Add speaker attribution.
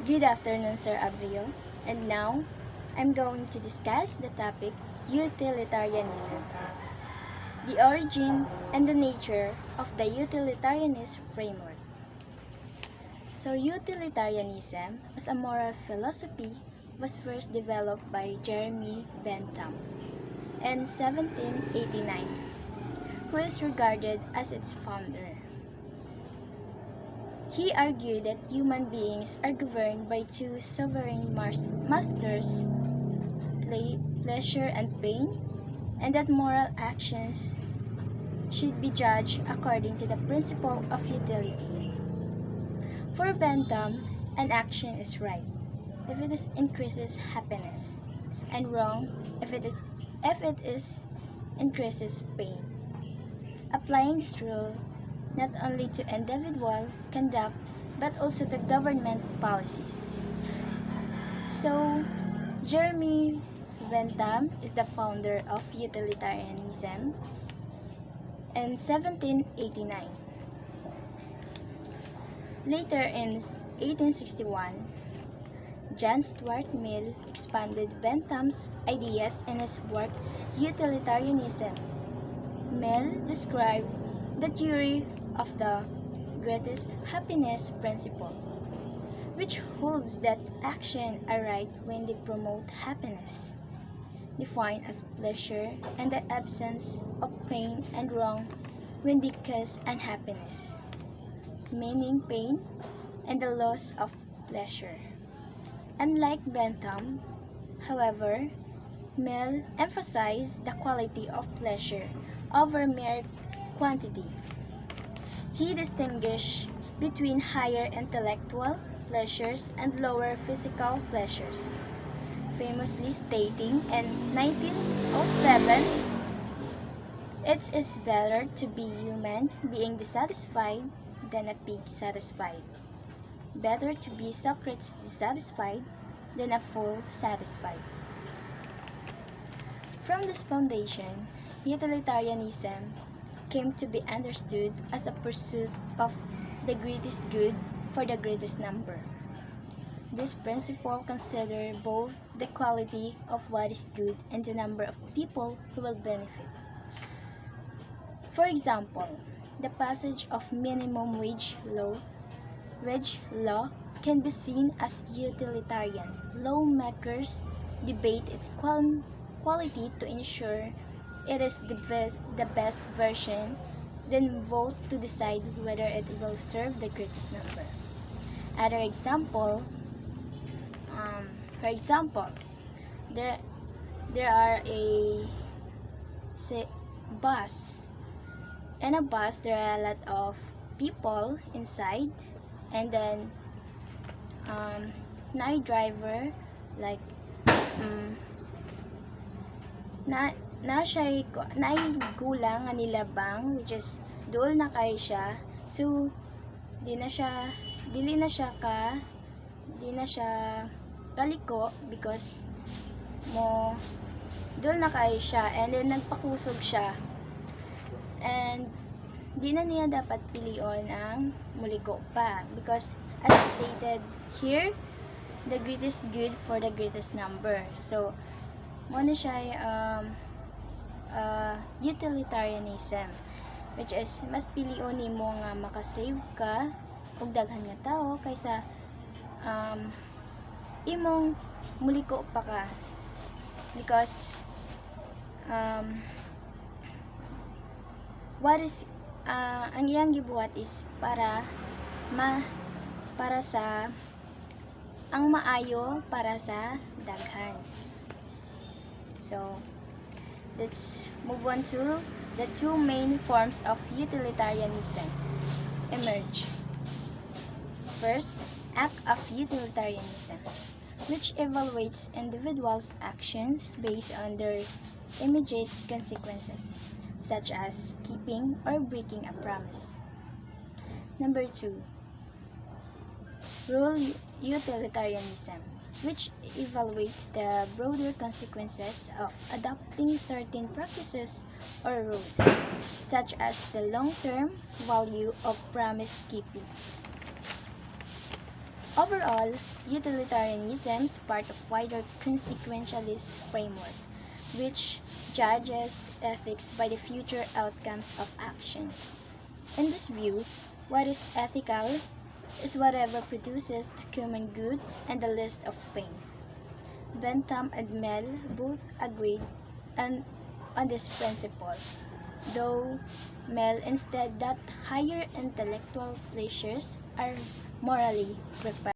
Speaker 1: Good afternoon, Sir Abril. And now, I'm going to discuss the topic utilitarianism, the origin and the nature of the utilitarianist framework. So, utilitarianism as a moral philosophy was first developed by Jeremy Bentham in 1789, who is regarded as its founder. He argued that human beings are governed by two sovereign masters, pleasure and pain, and that moral actions should be judged according to the principle of utility. For Bentham, an action is right if it increases happiness, and wrong if it increases pain. Applying this rule not only to individual conduct but also to government policies. So, Jeremy Bentham is the founder of utilitarianism in 1789. Later in 1861, John Stuart Mill expanded Bentham's ideas in his work Utilitarianism. Mill described the theory of the greatest happiness principle, which holds that actions are right when they promote happiness, defined as pleasure and the absence of pain, and wrong when they cause unhappiness, meaning pain and the loss of pleasure. Unlike Bentham, however, Mill emphasized the quality of pleasure over mere quantity. He distinguished between higher intellectual pleasures and lower physical pleasures, famously stating in 1907, "It is better to be human being dissatisfied than a pig satisfied. Better to be Socrates dissatisfied than a fool satisfied." From this foundation, utilitarianism came to be understood as a pursuit of the greatest good for the greatest number. This principle considers both the quality of what is good and the number of people who will benefit. For example, the passage of minimum wage law can be seen as utilitarian. Lawmakers debate its quality to ensure it is the best version, then vote to decide whether it will serve the greatest number. Other example, for example, there are bus. In a bus, there are a lot of people inside, and then night driver like na siya gulang nga nilabang, which is dool na kay siya, so di na siya kaliko because mo dool na kay siya, and then nagpakusog siya, and di na niya dapat pilion ang muliko pa because as stated here, the greatest good for the greatest number. So mo na siya utilitarianism, which is mas pilion nimo nga makasave ka og daghan nga tao kaysa imong muliko pa ka, because what is ang iyang gibuhat is para sa ang maayo para sa daghan. So let's move on to the two main forms of utilitarianism emerge. First, act of utilitarianism, which evaluates individuals' actions based on their immediate consequences, such as keeping or breaking a promise. Number 2, rule utilitarianism, which evaluates the broader consequences of adopting certain practices or rules, such as the long-term value of promise keeping. Overall, utilitarianism is part of wider consequentialist framework, which judges ethics by the future outcomes of action. In this view, what is ethical is whatever produces the common good and the least of pain. Bentham and Mill both agreed on this principle, though Mill instead that higher intellectual pleasures are morally preferred.